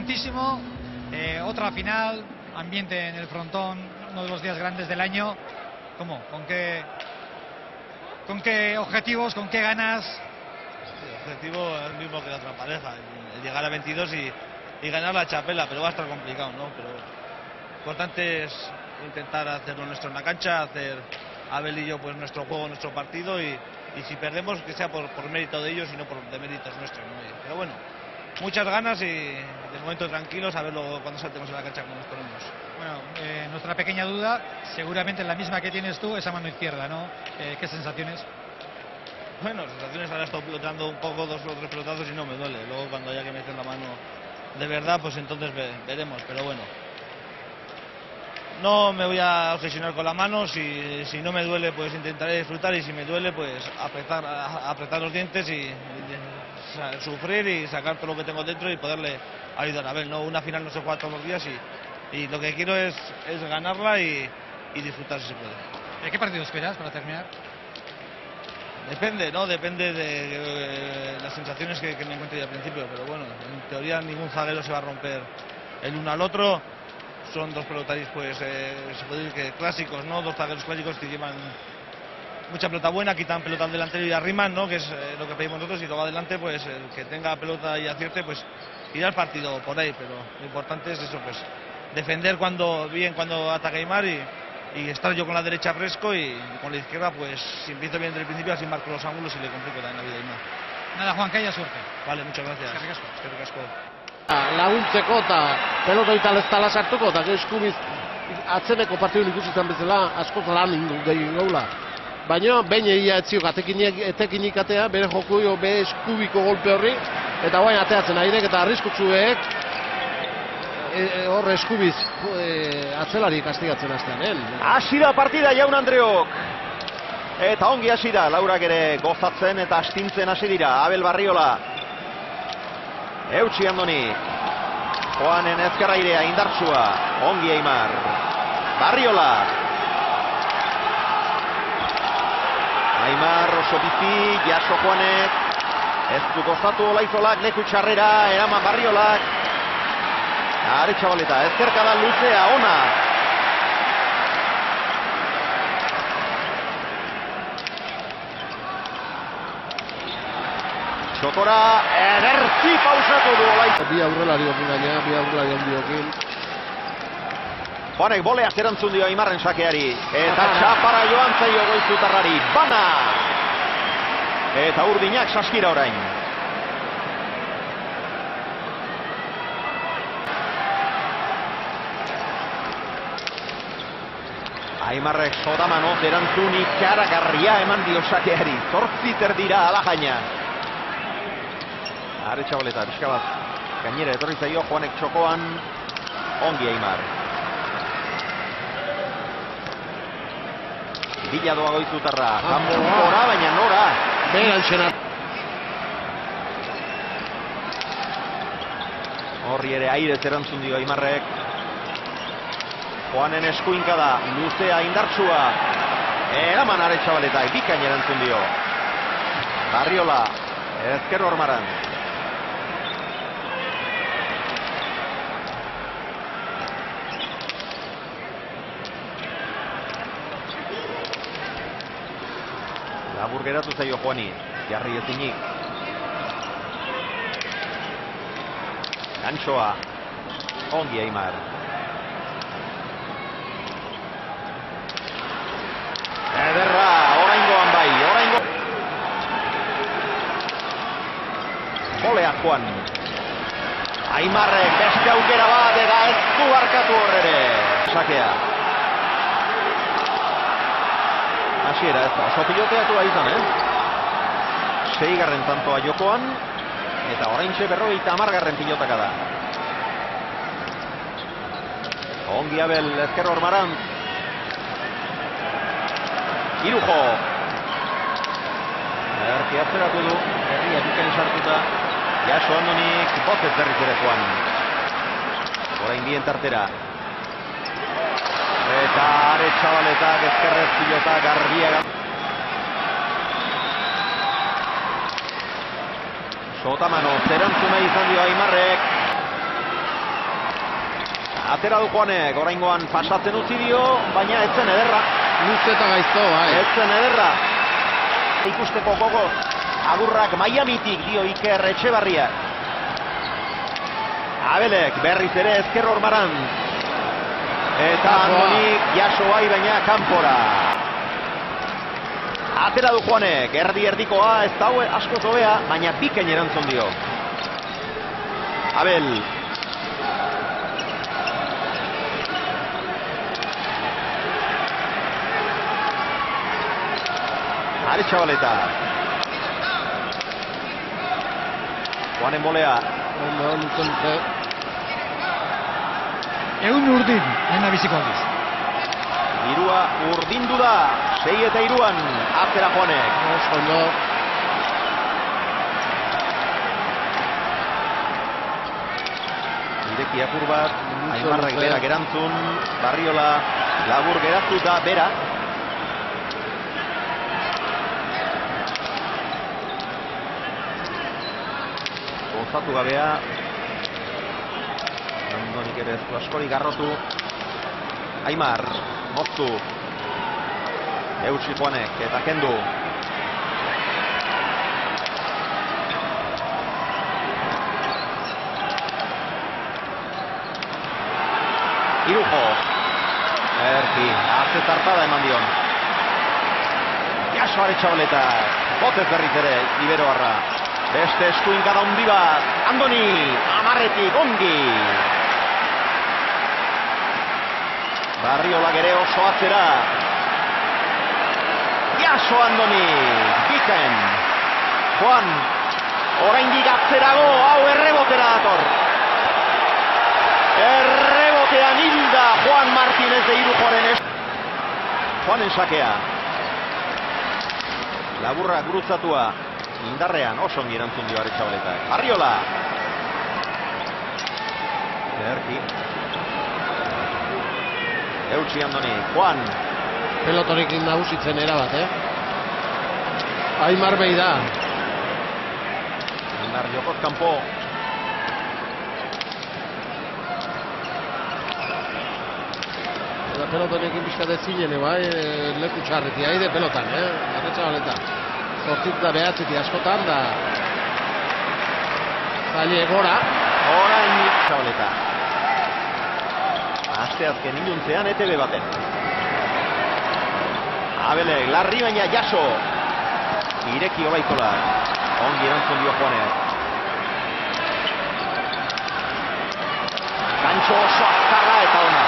importantísimo, otra final, ambiente en el frontón, uno de los días grandes del año. ¿Cómo? ¿Con qué objetivos, con qué ganas? El objetivo es el mismo que la otra pareja, el llegar a 22 y ganar la chapela, pero va a estar complicado, ¿no? Pero lo importante es intentar hacerlo nuestro en la cancha, hacer Abel y yo pues nuestro juego, nuestro partido, y si perdemos que sea por mérito de ellos y no por deméritos nuestros, ¿no? Pero bueno, muchas ganas y de momento tranquilos a verlo cuando saltemos en la cancha como nos ponemos. Bueno, nuestra pequeña duda, seguramente la misma que tienes tú, esa mano izquierda, ¿no? ¿Qué sensaciones? Bueno, sensaciones, ahora estoy pelotando un poco, 2 o 3 pelotazos y no me duele. Luego cuando haya que meter la mano de verdad, pues entonces veremos, pero bueno. No me voy a obsesionar con la mano, si no me duele pues intentaré disfrutar, y si me duele pues apretar los dientes y sufrir y sacar todo lo que tengo dentro y poderle ayudar a ver, ¿no? Una final no se juega todos los días y lo que quiero es ganarla y disfrutar si se puede. ¿Qué partido esperas para terminar? Depende, ¿no? Depende de las sensaciones que me encuentre al principio, pero bueno, en teoría ningún zaguero se va a romper el uno al otro. Son 2 pelotaris, pues se puede decir que clásicos, ¿no? 2 zagueros clásicos que llevan mucha pelota buena, quitan pelota al delantero y arriman, ¿no? Que es lo que pedimos nosotros, y luego adelante, pues el que tenga pelota y acierte, pues irá el partido por ahí, pero lo importante es eso, pues defender cuando ataca Aimar y estar yo con la derecha fresco y con la izquierda, pues si empiezo bien desde el principio, así marco los ángulos y le complico también la vida a Aimar. Nada, Juan, que haya suerte. Vale, muchas gracias. Eskerrik asko. Laguntzeko eta pelota italestala sartuko eta eskubiz atzeneko partidun ikusi izan bezala askoz lan gaula. Baina behin egia etziok etekinik atea, bere jokuio be eskubiko golpe horri, eta guain ateatzen airek eta arriskutsuek hor eskubiz atzelari kastigatzen hastean. Hasi da partida, Jaun Andreok. Eta ongi hasi da, Laurak ere gozatzen eta astintzen hasi dira. Abel Barriola. Eutsi Andoni. Juanen ezkerrairea indartsua. Ongi Aimar. Barriola. Aimar oso bizi, jaso Juanek. Ez du gozatu Olaizolak, leku txarrera, eraman Barriolak. Aretxabaleta, ezkerkada luzea, ona. Txokora, ederzi pausatu du Olaiz. Bi aurrelari okin gaina, bi aurrelari ondiokin. Juanek boleak erantzun dio Aimarren sakeari. Eta txapara joan zaio Goizutarrari. Bana! Eta Urdinak saskira orain. Aimarrek Sodamanoz erantzun ikaragarria eman dio sakeari. 8 dira ala jaina. Aretxabaleta, pixka bat gainera etorri zaio Juanek txokoan. Ongi Aimar. Bila doa Goizutarra. Kanpora, baina nora. Beran xena. Horri ere airez erantzun dio Aimarrek. Juanen eskuinka da, luzea indartsua. Eraman Aretxabaleta, bikain erantzun dio. Barriola, ezker Ormaran. Labur geratu zaio Juani, jarri ezinik. Gantxoa, ongi Aimar. Ederra, oraingoan bai, oraingo. Bolea Juan. Aimarrek beste aukera bat eta ez du barkatu horrere. Sakea. Hasiera ez da, oso piloteatua izan, 6. tantoa jokoan, eta oraintxe 50. pilotaka da. Ongi Abel, ezker Ormarantz. Irujo. Erki atzeratu du, herria duken sartuta. Jaso Andonik, botez berriz ere Juan. Orain bien tartera. Eta Aretxabaletak ezkerrez pilota garbia. Sotamano, zerantzuna izan dio Aimarrek. Atera du Juanek, oraingoan pasatzen utzi dio, baina ez zen ederra. Luze eta gaizto, bai. Ez zen ederra. Ikusteko gogoz, agurrak Miamitik dio Iker Etxebarria. Abelek berriz ere ezker ormaran. Eta Andonik jaso bai baina kanpora. Atera du Juanek, erdi-erdikoa ez daue asko zobea, baina bikain erantzun dio. Abel. Aretxabaleta. Juanen bolea. Ondo, luze. Egun urdin, lehen biziko aldiz. Irua urdindu da, 6-3 atzera Juanek. Oso ondo. Ireki apur bat, Aimarrek berak erantzun, Barriola labur geratu da bera. Gozatu gabea. Andonik ere ez du askorik garrotu. Aimar, moztu. Eutsi Juanek eta kendu. Irujo. Erki, hartze tartada eman dion. Jaso Aretxabaleta. Botez berriz ere, Iberoarra. Beste eskuinkada handi bat. Andoni, amarretik ongi. Barriola ere oso atzera. Jaso Andoni, bikain. Juan, oraindik atzerago, hau errebotera dator. Errebotean hilda Juan Martínez de Irujoren ez. Juanen sakea. Laburra gurutzatua. Indarrean oso ongi erantzun dio Aretxabaletak. Barriola. Erki. Eutsi Andoni. Juan. Pelotorik nagusitzen erabat, Aimar behi da. Indar jokoz kanpo. Eta pelotorekin pixkat ez zinen, bai, leku txarreti, haide pelotan, Aretxabaleta. Zortzitza behatziti askotan da. Zaile gora. Orain Aretxabaleta. Asteazken iluntzean ETV baten. Abelek, larri baina jaso. Ireki Olaikola. Ongi erantzun dio Juanek. Kantxo oso azkarra eta ona.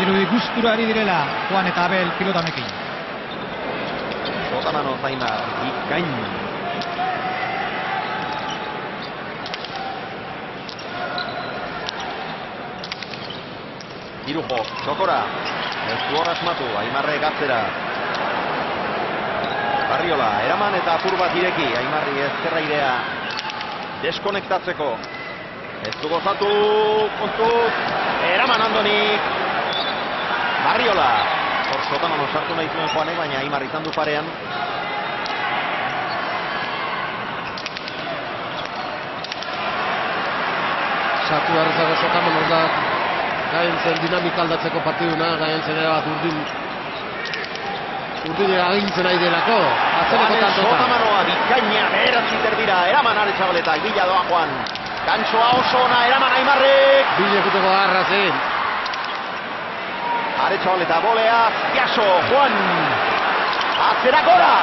Irudi gustura ari direla Juan eta Abel pilotamekin. Sotamano Aimar, bikain. Irujo, txokora. Ez du hor asmatu, Aimarrek atzera. Barriola, eraman eta apur bat ireki. Aimarri ezkerra irea deskonektatzeko. Ez du gozatu, kontuz. Eraman Andonik. Barriola. Hor Sotamano sartu nahi zuen Juanek, baina Aimar izan du parean. Sartu harrezago Sotamano da. Gaintzen dinamika aldatzeko partiduna, gaintzen erabat urdin agintzen nahi delako. Azteneko tantota. Sotamanoa bikaina beratzi terbira, eraman Aretxabaletak, bila doa Juan. Kantsoa oso ona, eraman Aimarrek. Bile ekuteko garra zen. Aretxabaleta bolea, jaso, Juan. Atzera gora.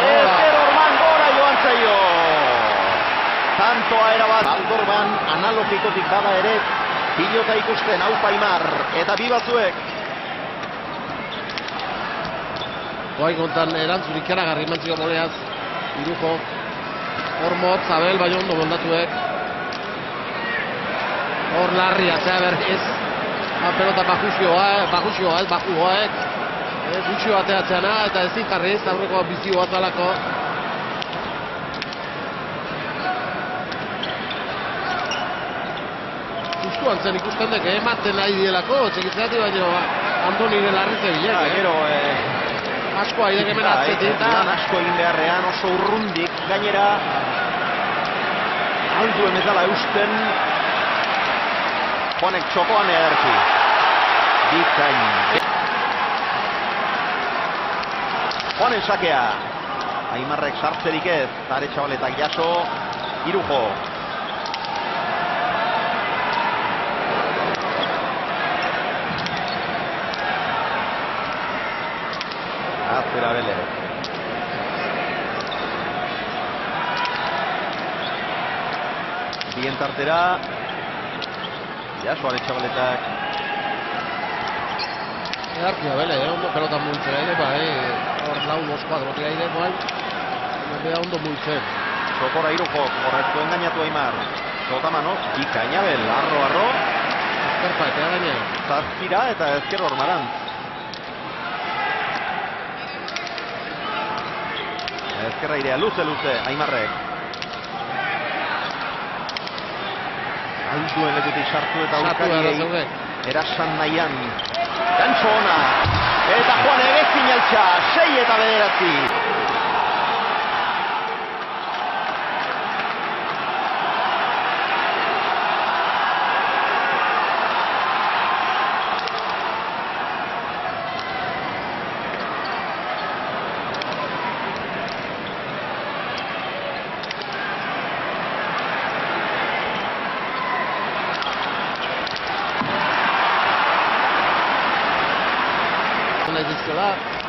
Ezer Orban gora joan zaio. Tantoa erabat. Aldorban analogikotik bada ere, pilota ikusten haupa Aimar. Eta bi batzuek. Goain kontan erantzun ikaragarri mantziko boleaz. Irujo. Hor motz, Abel, bai ondo moldatuek. Hor larri atzea berriz. Pelota bajusioa, gutxio bateatzeana eta ezin jarriz, aurreko bizio batzalako. Justuan zen ikusten dek, ematen nahi dielako, txekitzeati baino Andoni larri zebilek. Gero, asko aidek hemen atzetik. Asko egin beharrean oso urrundik, gainera aldu emezala eusten. Juanek txokoan ederki. Bikain. Juanen sakea. Aimarrek sartzerik ez. Aretxabaletak jaso. Irujo. Atzera Bele. Bien tartera. Jaso Aretxabaletak. Edarkia Bele, ondo pelota mugitzen aire, bai, hor lau los kuadrotia aire, bai, bea ondo mugitzen. Sokora Irujo, horretko engainatu Aimar. Sotamano, bikaina Bel, arro. Ezkerpa, eta gaine. Zazpira eta ezker hormarantz. Ezkerra irea, luze, Aimarrek. Haintuen lekutik sartu eta urkariei erasan nahian. Gantxo ona. Eta Juan egezkin altxa, 6 eta 9.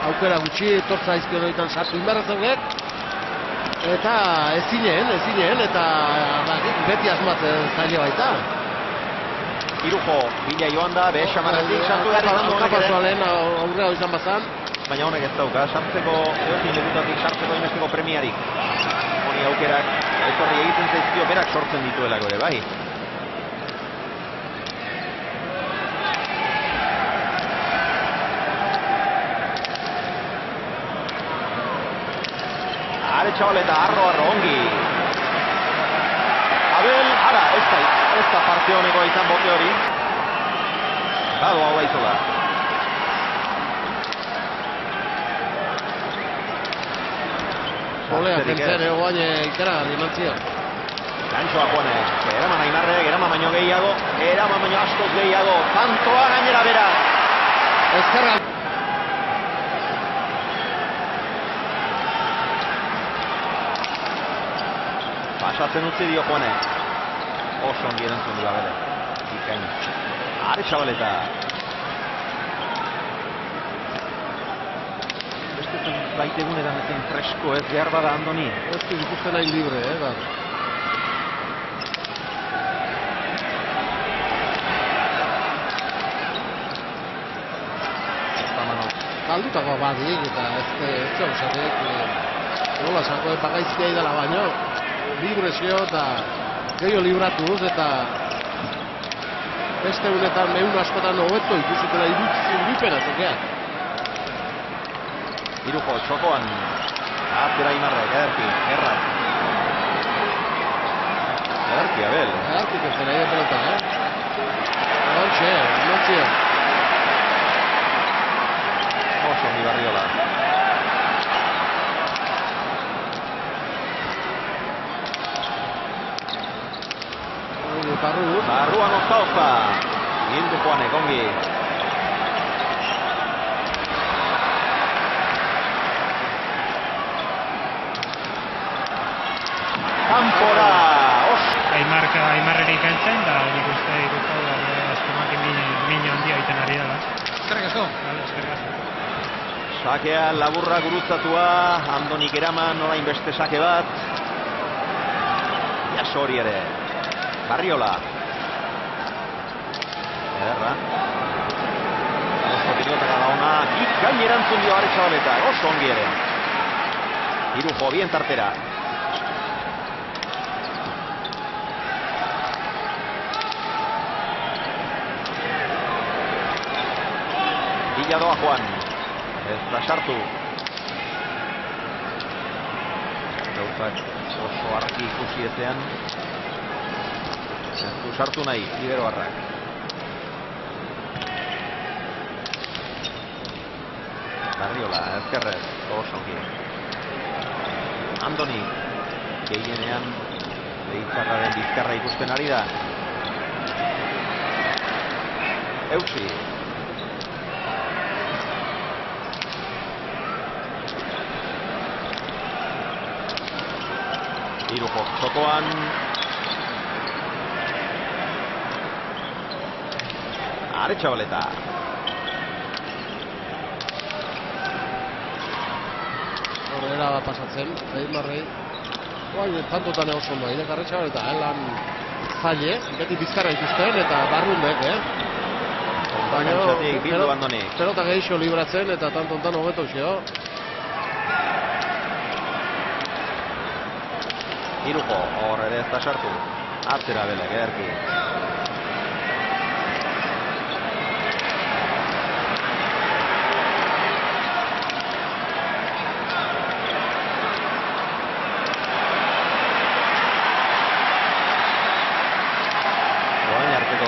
Aukera gutxi, tortza izkionoetan sartu inbarra zeuget. Eta ezinen, eta beti asmatzen zaila baita. Irujo, bila joan da, behe xamaratik sartu behar izan du honek ere. Lehen aurrera izan bazan. Baina honek ez dauka, sartzeko, eotin lekutatik sartzeko inbesteko premiarik. Honi aukerak, etorri egiten zaizkio, berak sortzen dituelako ere, bai. Aretxabaleta, arro, ongi. Abel, ara, ez da parte honeko izan bote hori. Bado hau aizola. Olea, zentzen egoan ikera dimantzio. Gantxoa Juanek, eraman Aimarrek, eraman baino gehiago, eraman baino askoz gehiago. Tantoa gainera bera. Ezkerra. Pasatzen utzi dio Juanek. Oso ongi erantzun dira bere. Bikain. Aretxabaleta. Beste baitegunetan ezen fresko ez behar bada Andoni. Ez du ikusten nahi libre, bat. Kaldutakoa badik eta ez zauzatek. Nola, zanko epagaizkia idala baino. Libresio eta gehiago libratuz eta beste unetan mehun askotan hobeto ikusitela irupena zekeak. Irujo, txokoan. Atzera Aimarrek, ederki, errat. Ederki, Abel. Ederki kezten aire pelota, Hortxe, notzio. Oso ongi Barriola. Barruan ozta. Hildu Juanek, ongi. Kanpora. Aimarrerik heltzen, da nik uste ikusten eskumak min handia egiten ari dela. Eskerrik asko. Sakea laburra gurutzatua, Andonik eraman, orain beste sake bat. Jaso hori ere. Barriola. Ederra. Oso pilotak da ona. Gain erantzun dio Aretxabaleta. Oso ongi ere. Irujo, bien tartera. Bila doa Juan. Ez da sartu. Gauzak oso argi ikusi ezean. Ez du sartu nahi, Liberoarrak. Barriola, ezkerrez, oso ongi. Andoni, gehienean, lehitzarraren bizkarra ikusten ari da. Eutsi. Irujo txokoan. Aretxabaleta. Horrela pasatzen, Aimarrei. Tantotan egon zondo, Aretxabaleta, lan zaile, beti bizkarra ikusten eta barrundek, Kantxatik bildu Andonik. Pelota gehixo libratzen eta tantontan hobeto xeo. Irujo, hor ere ez da sartu. Atzera Belek, ederki.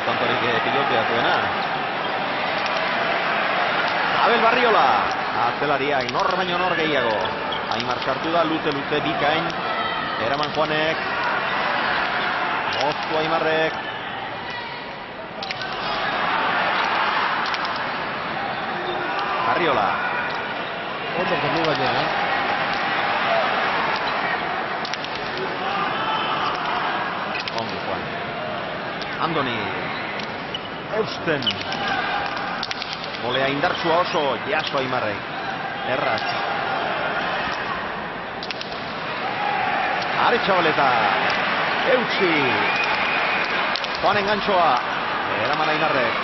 Tantorik pilotea zuena. Abel Barriola. Atzelariak nor baino nor gehiago. Aimar sartu da, luze bikain. Eraman Juanek. Moztu Aimarrek. Barriola. Ondo kendu baina, Ongi Juan. Andoni. Eusten. Volea indartsua oso, jaso Aimarrek. Erraz. Aretxabaleta. Eutsi. Joan engantxoa. Eraman Aimarrek.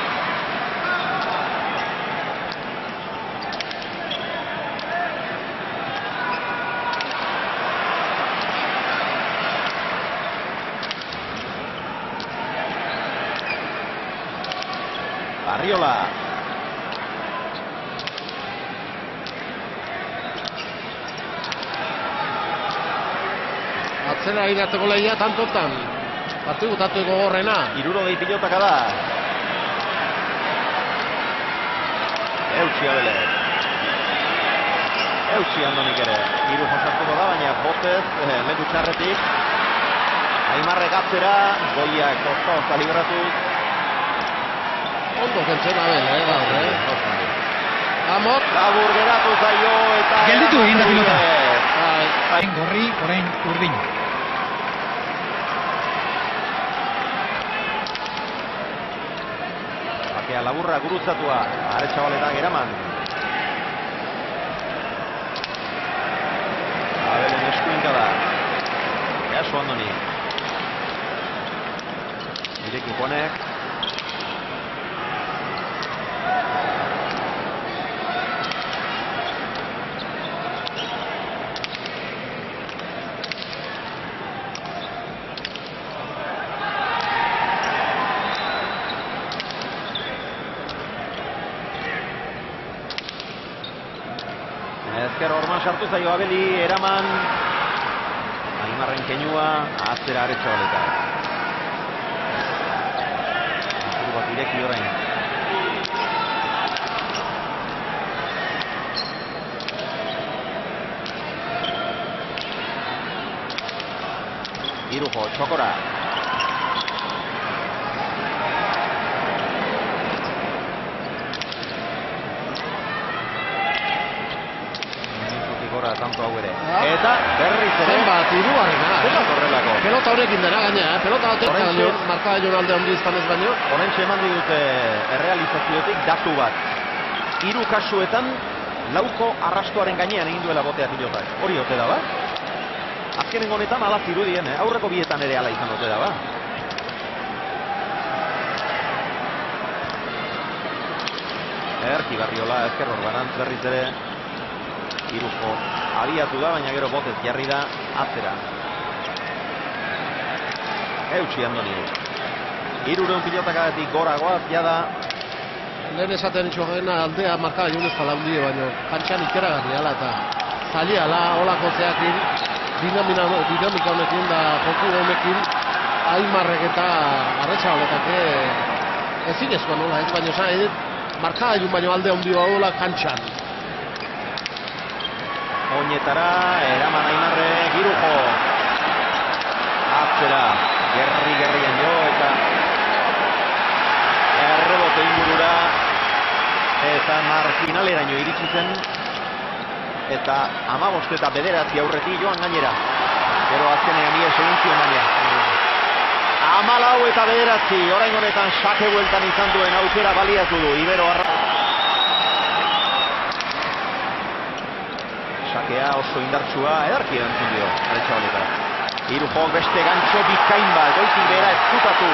Barriola. Atzera irateko lehia tantotan. Partidu tatu gogorrena. 60 pilotaka da. Eutsi Abelek. Eutsi Andonik ere. Hiru josartuko da, baina botez, leku txarretik. Aimarrek atzera, goiak kosta liberatuz. Ondo kentzen Abel, gaur, Amok. Labur geratu zaio eta... Gelditu egin da pilota. Bai. Gorri, orain urdin. Bakea laburra gurutzatua, Aretxabaletak eraman. Abelen eskuinka da. Jaso Andoni. Ireki Juanek. Ezker Orman sartu zaio Abeli, eraman. Aimarren keinua, atzera Aretxabaleta. Apur bat ireki orain. Irujo, txokora. Tanto hau ere. Eta berriz ere. Zenbat, hirugarrena. Horrelako. Pelota horrekin dena gaina, pelota batek marka joan alde handi izanez baino. Horrentxe eman digute errealizazioetik datu bat. 3 kasuetan lauko arrastoaren gainean egin duela botea pilotak. Hori ote da ba? Azkenengo honetan ala zirudien, aurreko bietan ere ala izan ote da ba? Erki Barriola, ezker Orbanantz berriz ere. Irujo abiatu da, baina gero botez jarri da atzera. Eutsi Andoni. 300 pilotakatik goragoaz jada. Lehen esaten itxogena aldea marka jonez palaundie, baina kantxan ikeragarri ala eta zali ala olako zeakin dinamika honekin da joku honekin Aimarrek eta Aretxabaletak ezin ezkoa nola ez, baina esan edit marka jun baino alde handi badola kantxan. Oinetara, eraman Aimarrek, Irujo. Atzera, gerrian jo eta errebote ingurura Aimar finaleraino iritsi zen, eta 15 eta 9 aurretik joan gainera. Gero azkenean ies egin zion baina. 14 eta 9, orain honetan sake bueltan izan duen aukera baliatu du Ibero Arra. Sakea oso indartsua, edarki erantzun dio Aretxabaleta. Irujok beste gantxo bikain bat, goitik behera ezkutatu.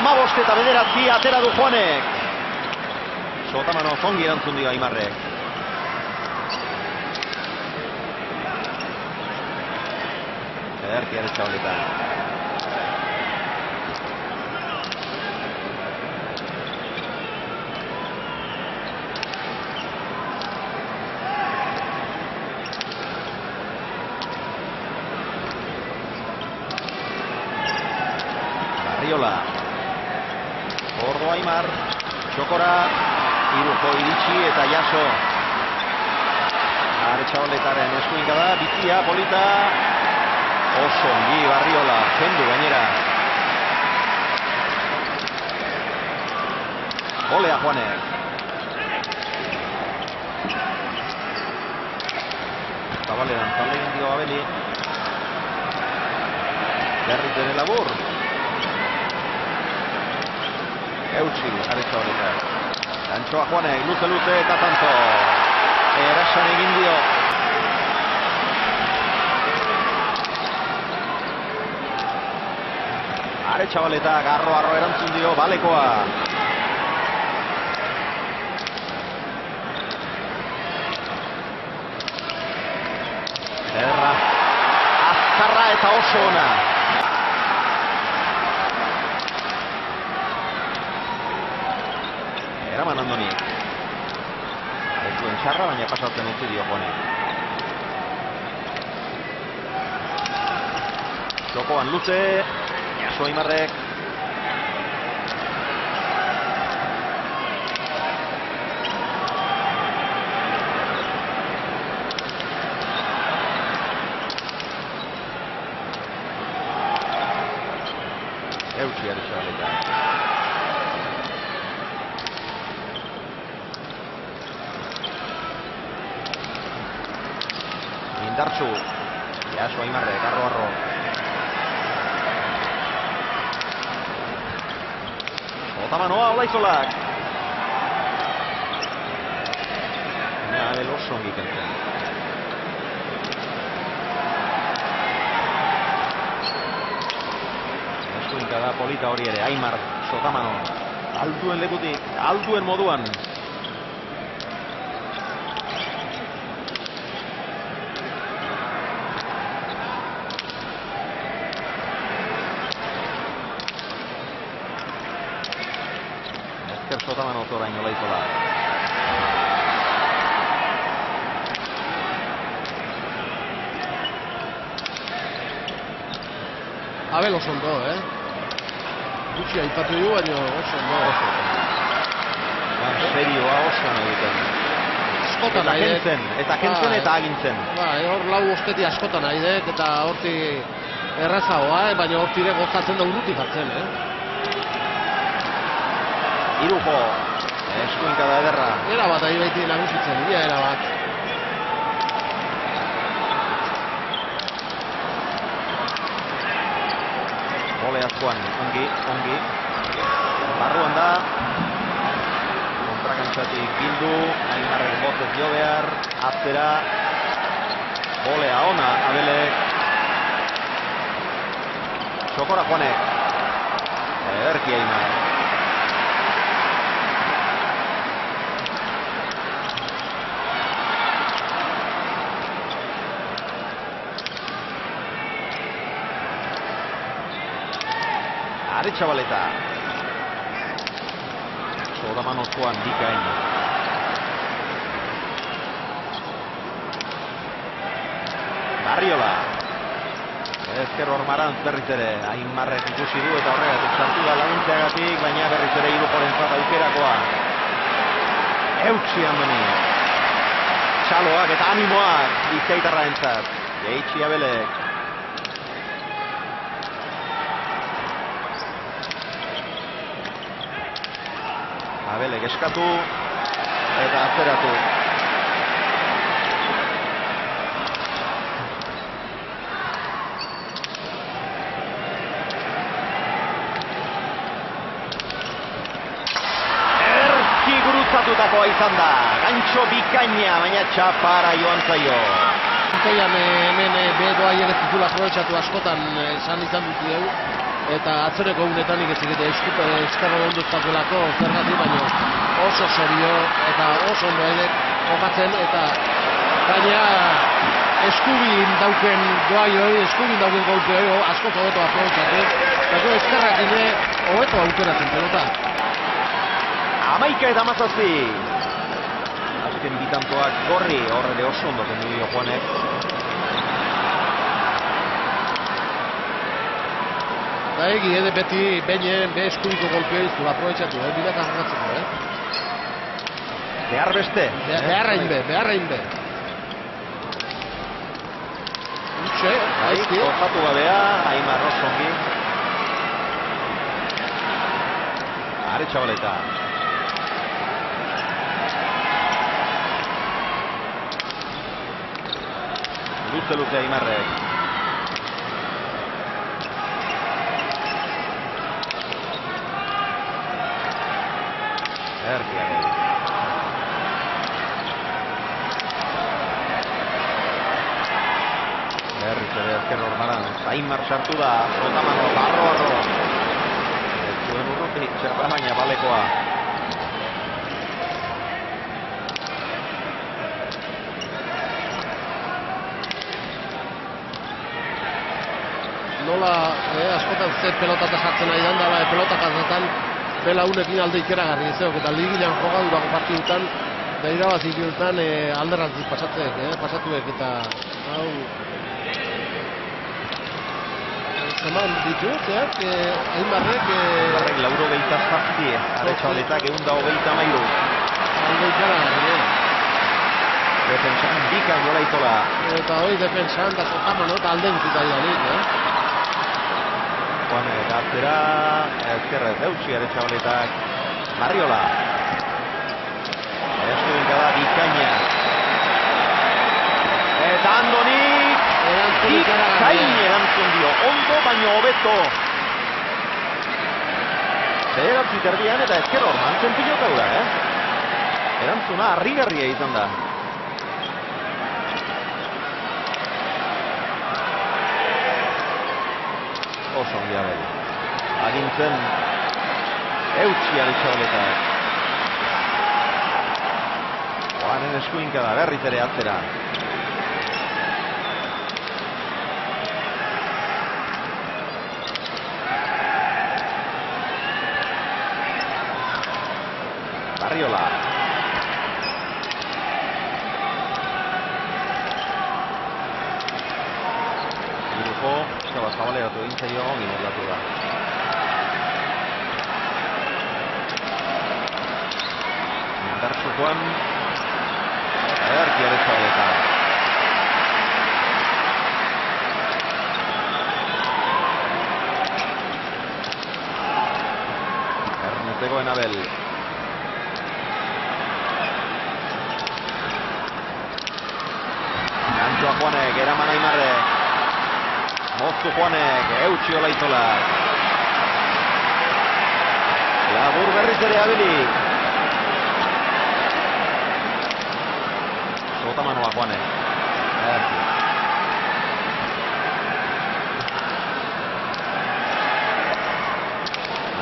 15 eta 9 atera du Juanek. Sotamano zongi erantzun dio Aimarrek. Ederki Aretxabaleta. Barriola. Gordo Aimar. Txokora. Irujo iritsi eta jaso. Aretxabaletaren eskuinka da, bizia, polita. Oso ongi Barriola, kendu gainera. Olea Juanek. Zabaleran, zalegin dio Abeli. Berriz ere labur. Eutsi, Aretxabaleta. Antxoa Juanek, luze eta tanto. Erasan egin dio. Aretxabaleta garro erantzun dio balekoa. Erra. Azkarra eta oso ona. Eraman Andoni. Ez duen txarra, baina pasatzen utzi dio Juanek. Jokoan luze. Jaso Aimarrek. Eutsi Aretxabaleta. Indartsu. Jaso Aimarrek, arro. Otamanoa, Olaizolak. Abel oso ongi kentzen. Eskuinka da polita hori ere, Aimar, Sotamano. Altuen lekutik, altuen moduan. Sotamano orain Olaizola. Abel oso ondo, Gutxi aipatu du, baina oso ondo. Serioa oso ondo duten. Askotan nahi dut. Eta kentzen eta agintzen. Hor lau osteti askotan nahi dut, eta horti errazagoa, baina hortire gozatzen da urruti jartzen, Irujo, eskuinka da ederra. Era bat ahi baiti nagusitzen, era bat. Oleazkoan, ongi. Barruan da. Kontrakantzatik bildu, Aimarrek botez jo behar, atzera. Olea ona, Abelek. Txokora Juanek. Ederki Aimar. Aretxabaleta. Sotamano Juan bikain. Barriola. Ezker Ormarantz berriz ere. Aimarrek ikusi du eta horregatik sartu da laguntzeagatik, baina berriz ere Irujorentzat aukerakoa. Eutsi Andoni. Txaloak eta animoak Bizkaitarraentzat. Jaitsi Abelek. Abelek eskatu. eta atzeratu. Erki gurutzatutakoa izan da. Gantxo bikaina, baina txapara joan zaio. Zaian hemen bedoa ere zizula aprobetxatu askotan esan izan dut dugu. Eta atzereko unetanik ez egite eskerro onduztakelako zergatik, baino oso sorio eta oso ondo ere jokatzen, eta baina eskubin dauken doai hori, eskubin dauken golpe hori asko hobeto aprobetxatu, eta eskerrak ine hobeto aukeratzen pelota. 11 eta 17. Azken bitantoak gorri, horre oso ondo kendu dio Juanek. Eta egi, beti beinen be eskubiko golpea iztu aprobetxatu, bilaka jokatzeko, Behar beste. Beharrain be. Utxe, aizki. Osatu gabea, Aimar Rosongi. Aretxabaleta. Luze Aimarrek. Erkiagel. Berriz ere ezker ormaran. Aimar sartu da. Zotamano, barro. Ez zuen urrutik txerra baina balekoa. Nola askotan ze pelotata jartzen nahi danda, pelotak azatan bela unekin alde ikeragarri ezeok, eta ligilean jogadurako partidutan da irabazik dutan alderrantzik pasatuek, eta hau zeman ditu, zeak, Aimarrek lauro gehieta zaztie, Aretxabaletak 123. alde ikeragarri, Defensan bikan jola itola. eta hori defensan da Zotamano eta alde gutzita dianik, Juanek atzera, ezkerrez eutxi Aretxabaletak. Barriola. Eskuinka da bikaina. Eta Andonik bikain erantzun dio. Ondo baino hobeto. Bederatzi terdian eta ezker orman zentilok hau da, Erantzuna harrigarria izan da. Oso ondia bel. Agintzen eutxi Aretxabaletak. Joanen eskuinka da, berriz ere atzera. Barriola. Grupo, zabaleratu egin zaio, ginordatu da. Indartsukoan, Erki Aretxabaletak. Ernetegoen Abel. Gantxoa Juanek, eraman Aimarrek. Moztu Juanek, eutxi olaitola. Labur berriz ere Abilik. Zotamanoa Juanek.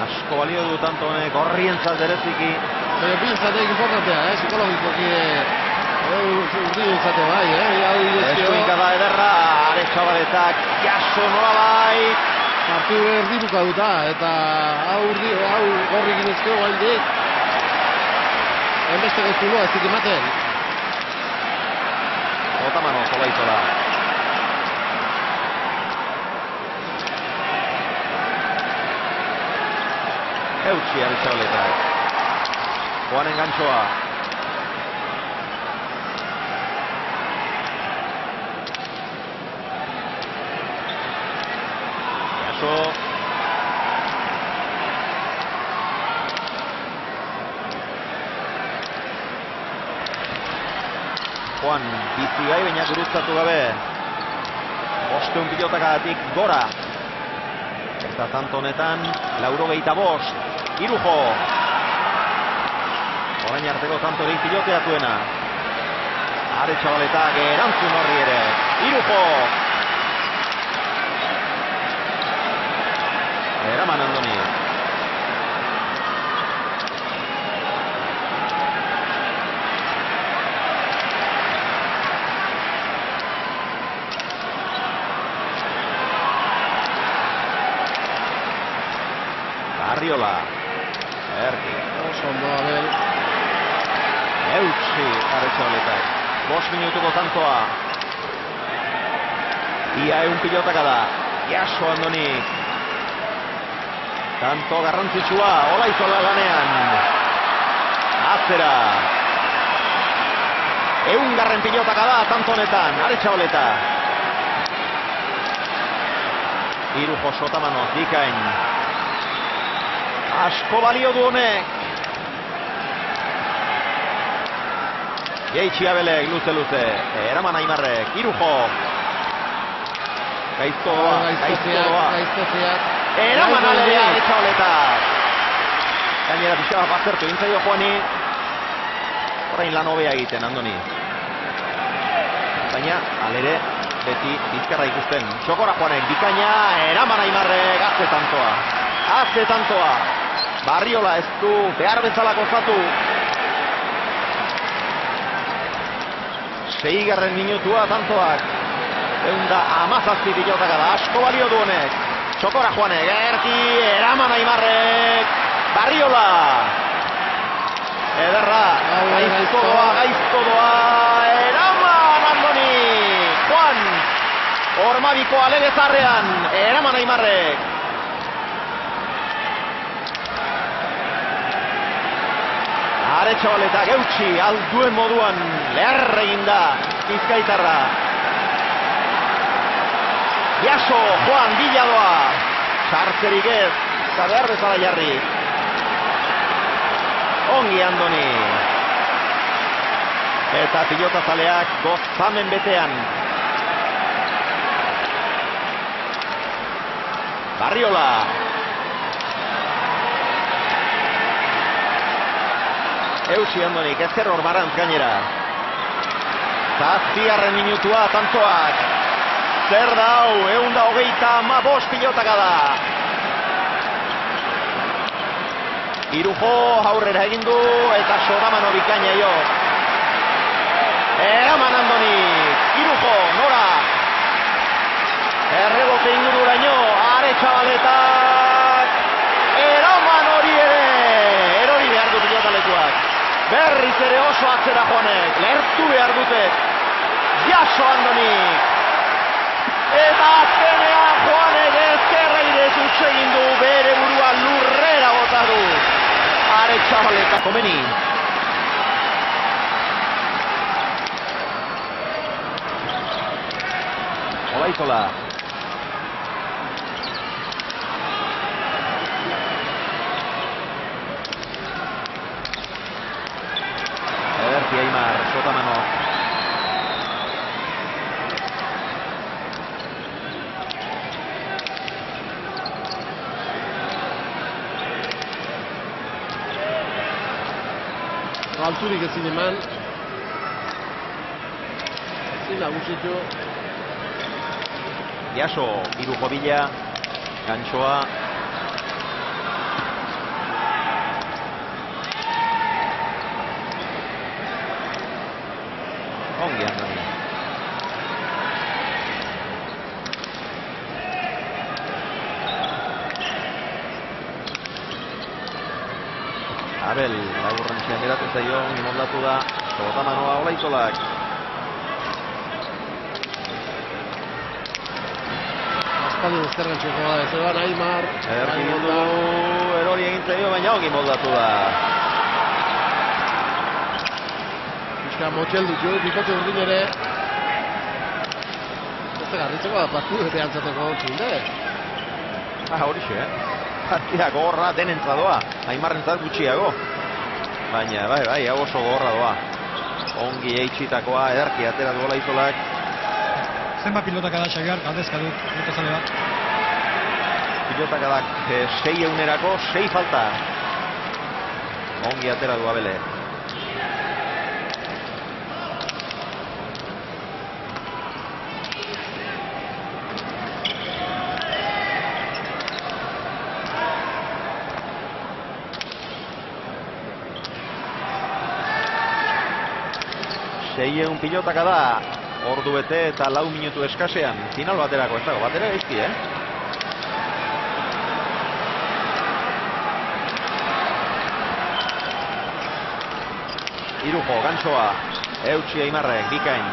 Asko balio du tanto honek, horrientzat bereziki. Pinzatek importantea, psikologikoki urdi izate bai, Eskuinka da ederra, Aretxabaletak jaso nola bai. Partidu erdibuka duta, eta hau gorri ginezkeo gaindik. Enbeste goztuloa ez ematen. Zotamano zolaitola. Eutxi Aretxabaletak. Juanen gantxoa. Jaso. Juan bizi gai, baina gurutzatu gabe. 500 pilotakatik gora. Eta tanto honetan, 85. Irujo. Orain arteko tantorik piloteatuena. Aretxabaletak erantzun horri ere. Irujo. Eraman Andoni. Arriola. Erki. Oso ondo, Abel. Eutsi Aretxabaletak. 5 minutuko tantoa. Ia 1 pilotaka da. Jaso Andoni. Tanto garrantzitsua. Olaizola lanean. Atzera. 100 pilotaka da tanto honetan. Aretxabaleta. Irujo Sotamano. Dikain. Asko balio du honek. Jeitsi Abelek, luze. Eraman Aimarrek, Irujo. Gaizto doa. Eraman alea, Aretxabaletak. Gainera pixka bazertu intzaio Juani. Orain lan hobea egiten, Andoni. Baina, alere, beti bizkarra ikusten. Txokora Juanek, bikaina, eraman Aimarrek, haze tantoa. Barriola ez du behar bezala kozatu. 6. minutua tantoak. 117 pilotaka da. Asko balio du honek. Txokora Juanek, Erki, eraman Aimarrek. Barriola. Ederra. Gaizto doa. Eraman Andoni. Juan. Ormabiko alegezarrean. Eraman Aimarrek. Aretxabaletak eutsi alduen moduan lehar egin da Bizkaitarra. Jaso, Juan, biladoa. Sartzerik ez, eta behar bezala jarri. Ongi Andoni. Eta pilotazaleak gozamen betean. Barriola. Eusi Andonik, ezker hor barantz gainera. 7. minutua tantoak. Zer dau, 135 pilotaka da. Irujo aurrera egin du eta Sotamano bikaina jo. Eraman Andonik, Irujo, nora. Errebote ingururaino, Aretxabaletak. Eraman hori ere. Erori behar du pilotalekuak. Berriz ere oso atzera Juanek, lertu behar dute. Jaso Andonik. Eta azkenean Juanek ezkerra irezuz egin du, bere burua lurrera bota du. Aretxabaleta komeni. Olaizola. Aimar, Sotamano. Alturik ezin eman. Ezin nagusitu. Jaso, Irujo bila. Gantxoa. Ongi Andoni. Abel, laburren txean geratu zaio, ongi moldatu da. Sotamanoa Olaizolak. Aspaldi ezkerren txeko da, ez eban Aimar. Erki du, erori egin zaio, baina ongi moldatu da. Motxeldu jo, bikote urdin ere. Beste garritzeko da partidu bete antzateko zinde. Horixe, partida gogorra denentza doa. Aimarrentzat gutxiago. Baina, bai, hau oso gogorra doa. Ongi eitxitakoa, ederki atera du Olaizolak. Zenbat pilotak da Xabiar, galdezka dut, pilotazale bat. Pilotakadak 6 6 falta. Ongi atera du Abele. Seiehun pilotaka da, ordu bete eta 4 minutu eskasean, final baterako ez dago, batera gaizki, Irujo, Gantxoa, Eutsi Aimarrek, bikain.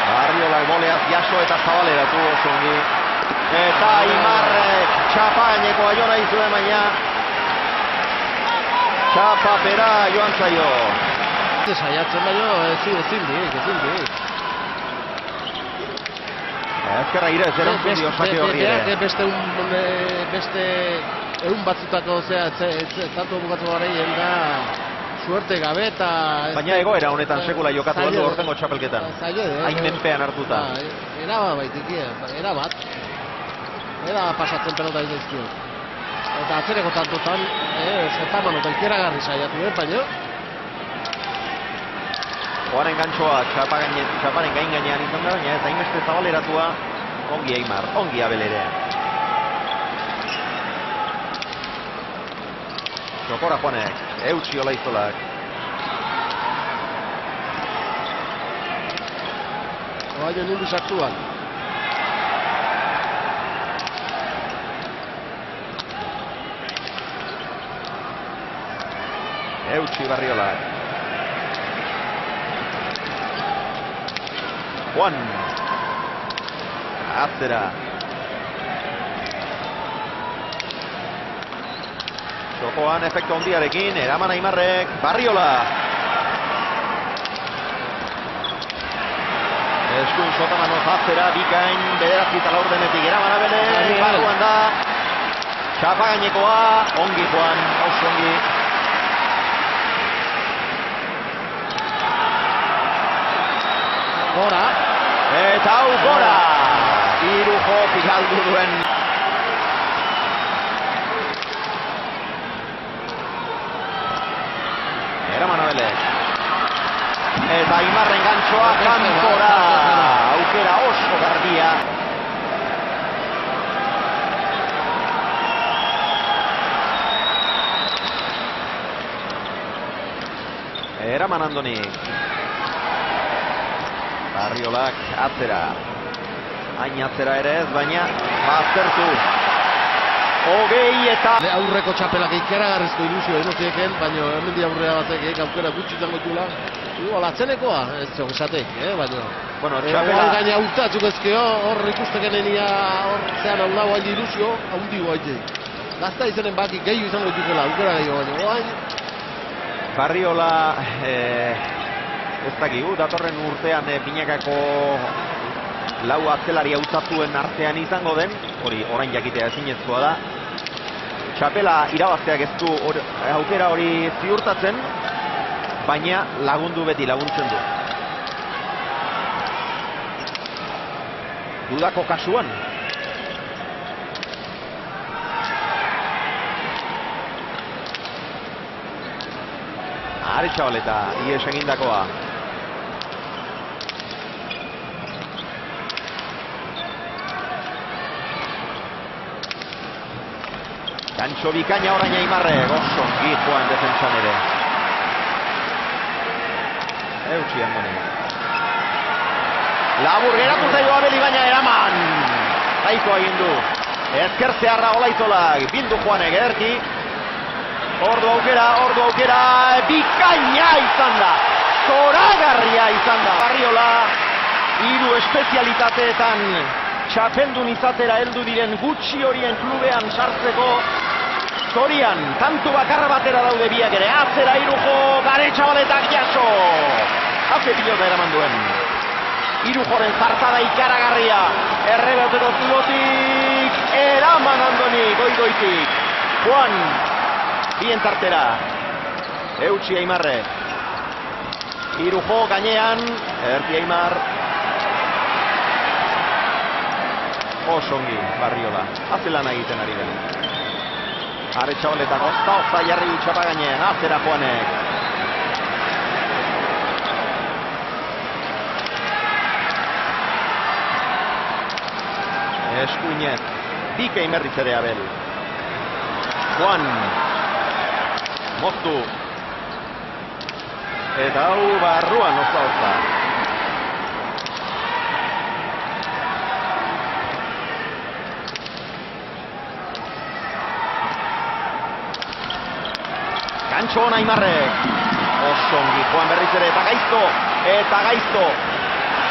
Barriolak boleaz jaso eta zabaleratu oso ongi. Eta Aimarrek txapaineko aiora izue baina. Txapapera joan zaio. Saiatzen baino ezin dik. Ezkerra ire, zer ontzun dio sake horri ere. Beste egun batzutako, tanto bukatu gareien da suerte gabe eta... Baina egoera honetan sekula jokatu aldu ortengo txapelketan. Hain menpean hartuta. Erabat baitiki, erabat. Era pasatzen pelota izazkio. Eta atzereko tantotan, zetaman otelkeragarri saiatu, baina... Joaren Gantxoa txaparen gain gainean izan da, baina eta inbeste zabaleratua ongi Aimar, ongi Abel ere. Txokora Juanek, Eutsi Olaizolak. Baina nindu sartuak. Eutsi Barriolak. Juan Atzera. Txokoan efektu handiarekin, eraman Aimarrek, Barriola. Eskuin Sotamanoz Atzera, bikain, bederatzi eta laurdenetik eraman Abele, barruan da. Txapa gainekoa, ongi Juan, oso ongi. Gora. Eta hau gora! Irujo pigaldu duen. Eraman Abelek. Eta Aimarren Gantxoa kanpora. Aukera oso garbia. Eraman Andonik. Barriolak Atzera. Hain atzera ere ez, baina baztertu. Hogei eta... Aurreko txapelak ikeragarrizko ilusio enozieken, baina hemendi aurrea batek aukera gutxi izango dutela. Igual atzenekoa, ez zog esatek, baina... Bueno, txapela... gaina urtatzuk ezkeo, hor ikustekenenia, hor zean hau lau haide ilusio, haundi guaite. Gazta izanen baki gehiu izango dutela, aukera gehiu baina. Barriola... Ez dakigu, datorren urtean binakako lau atzelari hautatuen artean izango den, hori orain jakitea ezinezkoa da. Txapela irabazteak ez du aukera hori ziurtatzen, baina lagundu beti laguntzen du. Dudako kasuan. Aretxabaleta, ies egindakoa. Gantxo bikaina orain Aimarrek, oso ongi joan defentsan ere. Eutsi Andoni. Labur geratu zaio Abeli baina eraman. Zaiko egin du. Ezker zeharra Olaizolak, bildu Juanek ederki. Ordu aukera, bikaina izan da. Zoragarria izan da. Barriola, hiru espezialitateetan txapeldun izatera heldu diren gutxi horien klubean sartzeko. Zorian, kantu bakarra batera daude biak ere. Atzera Irujo, Garetxabaletak jaso. Haze pilota eraman duen. Irujoren zartada ikaragarria. Erreboteko zulotik. Eraman Andoni goigoitik. Juan. Bien tartera. Eutsi Aimarre. Irujo gainean. Erdi Aimar. Osongi Barriola. Azelana egiten ari da. Aretxabaleta Osta jarri txapa gainean. Azera Juanek. Eskuinez, Bike Imerriz ere Abel. Juan. Moztu. Eta hau barruan osta. Gantxo hona Aimarrek. Osongi Juan berriz ere eta gaizto.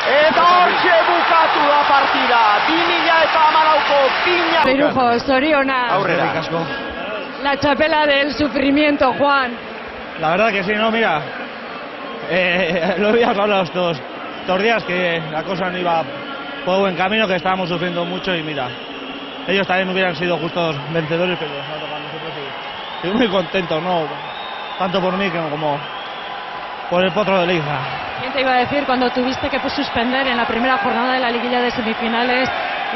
Eta hortxe bukatu da partida. 2014ko Pina. Irujo, zoriona. Aurrera. La chapela del sufrimiento, Juan. La verdad que sí, no, mira, lo habíamos hablado estos días que la cosa no iba por buen camino, que estábamos sufriendo mucho y mira, ellos también hubieran sido justos vencedores, pero nos ha tocado a nosotros y estoy muy contento, no tanto por mí como por el potro de Leiza. ¿Quién te iba a decir cuando tuviste que suspender en la primera jornada de la liguilla de semifinales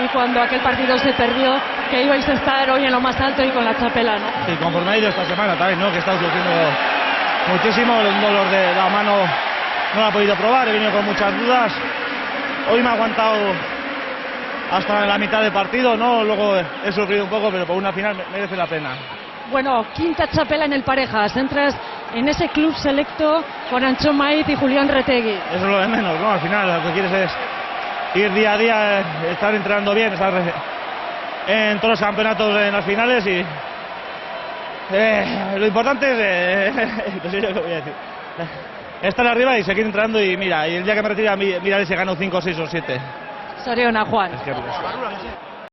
y cuando aquel partido se perdió, que ibais a estar hoy en lo más alto y con la chapela, ¿no? Sí, conforme ha ido esta semana también, ¿no? Que he estado sufriendo muchísimo, un dolor de la mano no lo he podido probar, he venido con muchas dudas. Hoy me ha aguantado hasta la mitad del partido, ¿no? Luego he sufrido un poco, pero por una final merece la pena. Bueno, quinta chapela en el Parejas, entras en ese club selecto con Ancho Maiz y Julián Retegui. Eso es lo de menos, ¿no? Al final lo que quieres es ir día a día, estar entrenando bien, estar en todos los campeonatos en las finales y lo importante es, no sé yo qué voy a decir, estar arriba y seguir entrenando y mira, y el día que me retire miraré si gano 5, 6 o 7. Soriona, Juan. Es que